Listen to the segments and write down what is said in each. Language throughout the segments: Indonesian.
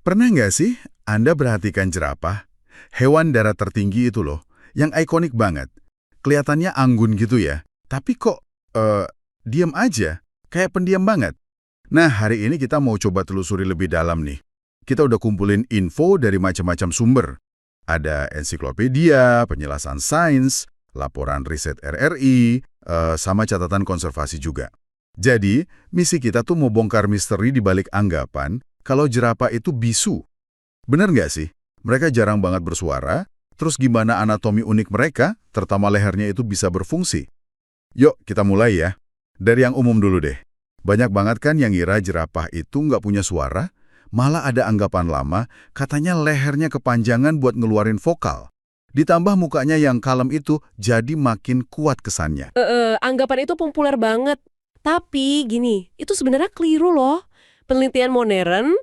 Pernah nggak sih Anda perhatikan jerapah? Hewan darat tertinggi itu loh, yang ikonik banget. Kelihatannya anggun gitu ya, tapi kok diam aja, kayak pendiam banget. Nah, hari ini kita mau coba telusuri lebih dalam nih. Kita udah kumpulin info dari macam-macam sumber. Ada ensiklopedia, penjelasan sains, laporan riset RRI, sama catatan konservasi juga. Jadi, misi kita tuh mau bongkar misteri di balik anggapan kalau jerapah itu bisu. Bener nggak sih? Mereka jarang banget bersuara, terus gimana anatomi unik mereka, terutama lehernya itu bisa berfungsi? Yuk, kita mulai ya. Dari yang umum dulu deh. Banyak banget kan yang ngira jerapah itu nggak punya suara, malah ada anggapan lama, katanya lehernya kepanjangan buat ngeluarin vokal. Ditambah mukanya yang kalem itu jadi makin kuat kesannya. Anggapan itu populer banget. Tapi gini, itu sebenarnya keliru loh. Penelitian modern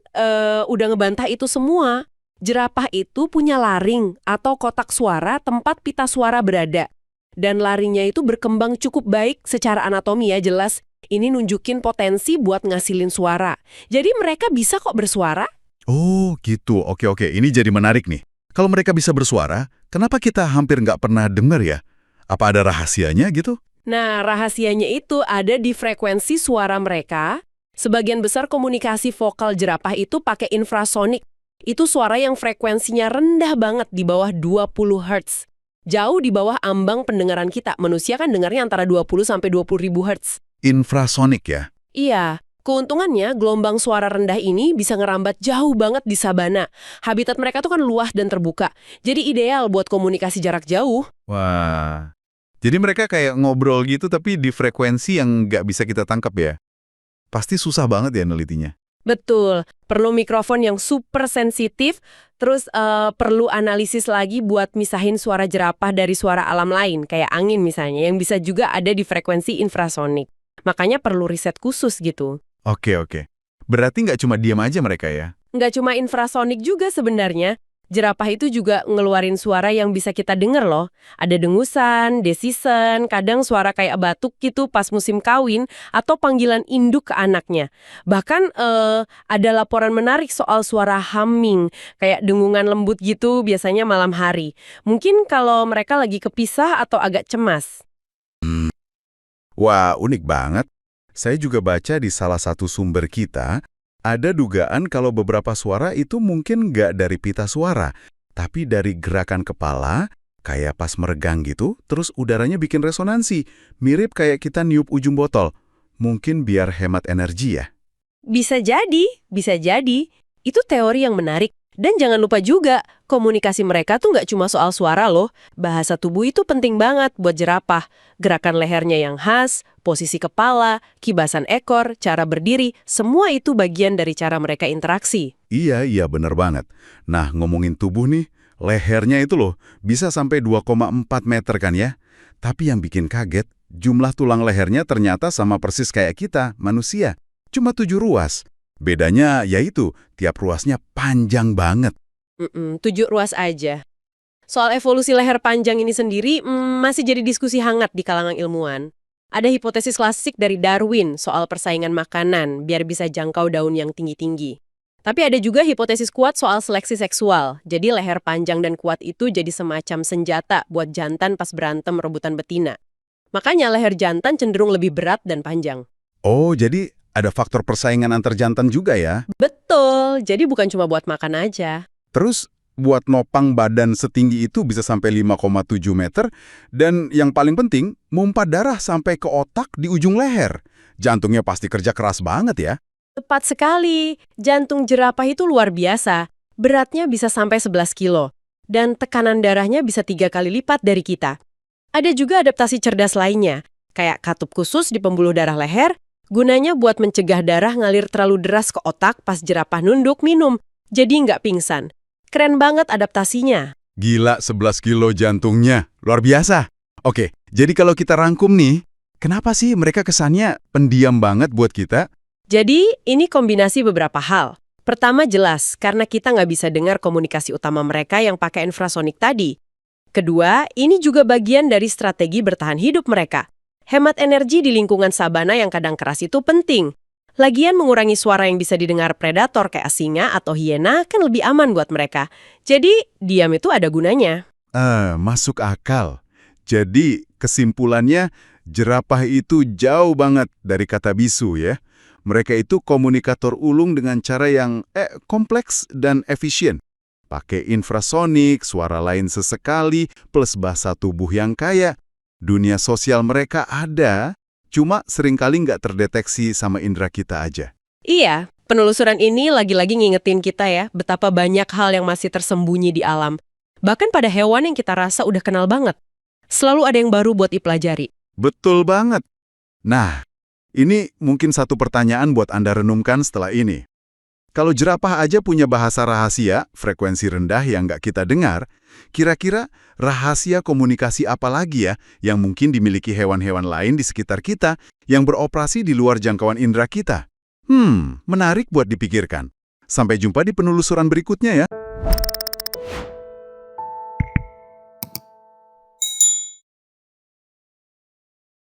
udah ngebantah itu semua. Jerapah itu punya laring atau kotak suara tempat pita suara berada. Dan larinya itu berkembang cukup baik secara anatomi ya, jelas. Ini nunjukin potensi buat ngasilin suara. Jadi mereka bisa kok bersuara. Oh gitu, oke. Ini jadi menarik nih. Kalau mereka bisa bersuara, kenapa kita hampir nggak pernah dengar ya? Apa ada rahasianya gitu? Nah, rahasianya itu ada di frekuensi suara mereka. Sebagian besar komunikasi vokal jerapah itu pakai infrasonik. Itu suara yang frekuensinya rendah banget di bawah 20 Hz. Jauh di bawah ambang pendengaran kita. Manusia kan dengarnya antara 20 sampai 20 ribu Hz. Infrasonik ya? Iya, keuntungannya gelombang suara rendah ini bisa ngerambat jauh banget di sabana. Habitat mereka tuh kan luas dan terbuka. Jadi ideal buat komunikasi jarak jauh. Wah, jadi mereka kayak ngobrol gitu tapi di frekuensi yang nggak bisa kita tangkap ya? Pasti susah banget ya nelitinya. Betul, perlu mikrofon yang super sensitif, terus perlu analisis lagi buat misahin suara jerapah dari suara alam lain, kayak angin misalnya, yang bisa juga ada di frekuensi infrasonik. Makanya perlu riset khusus gitu. Oke. Berarti nggak cuma diam aja mereka ya? Nggak cuma infrasonik juga sebenarnya. Jerapah itu juga ngeluarin suara yang bisa kita denger loh. Ada dengusan, desisen, kadang suara kayak batuk gitu pas musim kawin, atau panggilan induk ke anaknya. Bahkan ada laporan menarik soal suara humming, kayak dengungan lembut gitu biasanya malam hari. Mungkin kalau mereka lagi kepisah atau agak cemas. Wah, unik banget. Saya juga baca di salah satu sumber kita, ada dugaan kalau beberapa suara itu mungkin nggak dari pita suara, tapi dari gerakan kepala, kayak pas meregang gitu, terus udaranya bikin resonansi, mirip kayak kita niup ujung botol. Mungkin biar hemat energi ya. Bisa jadi, bisa jadi. Itu teori yang menarik. Dan jangan lupa juga, komunikasi mereka tuh nggak cuma soal suara loh. Bahasa tubuh itu penting banget buat jerapah. Gerakan lehernya yang khas, posisi kepala, kibasan ekor, cara berdiri, semua itu bagian dari cara mereka interaksi. Iya, bener banget. Nah, ngomongin tubuh nih, lehernya itu loh, bisa sampai 2,4 meter kan ya? Tapi yang bikin kaget, jumlah tulang lehernya ternyata sama persis kayak kita, manusia. Cuma 7 ruas. Bedanya yaitu tiap ruasnya panjang banget. 7 ruas aja. Soal evolusi leher panjang ini sendiri masih jadi diskusi hangat di kalangan ilmuwan. Ada hipotesis klasik dari Darwin soal persaingan makanan biar bisa jangkau daun yang tinggi-tinggi. Tapi ada juga hipotesis kuat soal seleksi seksual. Jadi leher panjang dan kuat itu jadi semacam senjata buat jantan pas berantem rebutan betina. Makanya leher jantan cenderung lebih berat dan panjang. Oh, jadi ada faktor persaingan antar jantan juga ya? Betul, jadi bukan cuma buat makan aja. Terus buat nopang badan setinggi itu bisa sampai 5,7 meter, dan yang paling penting, mompa darah sampai ke otak di ujung leher. Jantungnya pasti kerja keras banget ya? Tepat sekali, jantung jerapah itu luar biasa. Beratnya bisa sampai 11 kilo, dan tekanan darahnya bisa 3 kali lipat dari kita. Ada juga adaptasi cerdas lainnya, kayak katup khusus di pembuluh darah leher, gunanya buat mencegah darah ngalir terlalu deras ke otak pas jerapah nunduk minum, jadi nggak pingsan. Keren banget adaptasinya. Gila, 11 kilo jantungnya. Luar biasa. Oke, jadi kalau kita rangkum nih, kenapa sih mereka kesannya pendiam banget buat kita? Jadi, ini kombinasi beberapa hal. Pertama jelas, karena kita nggak bisa dengar komunikasi utama mereka yang pakai infrasonik tadi. Kedua, ini juga bagian dari strategi bertahan hidup mereka. Hemat energi di lingkungan sabana yang kadang keras itu penting. Lagian mengurangi suara yang bisa didengar predator kayak singa atau hiena kan lebih aman buat mereka. Jadi, diam itu ada gunanya. Masuk akal. Jadi, kesimpulannya, jerapah itu jauh banget dari kata bisu ya. Mereka itu komunikator ulung dengan cara yang kompleks dan efisien. Pakai infrasonik, suara lain sesekali, plus bahasa tubuh yang kaya. Dunia sosial mereka ada, cuma seringkali nggak terdeteksi sama indera kita aja. Iya, penelusuran ini lagi-lagi ngingetin kita ya, betapa banyak hal yang masih tersembunyi di alam. Bahkan pada hewan yang kita rasa udah kenal banget. Selalu ada yang baru buat dipelajari. Betul banget. Nah, ini mungkin satu pertanyaan buat Anda renungkan setelah ini. Kalau jerapah aja punya bahasa rahasia, frekuensi rendah yang nggak kita dengar, kira-kira rahasia komunikasi apa lagi ya yang mungkin dimiliki hewan-hewan lain di sekitar kita yang beroperasi di luar jangkauan indera kita? Menarik buat dipikirkan. Sampai jumpa di penelusuran berikutnya ya.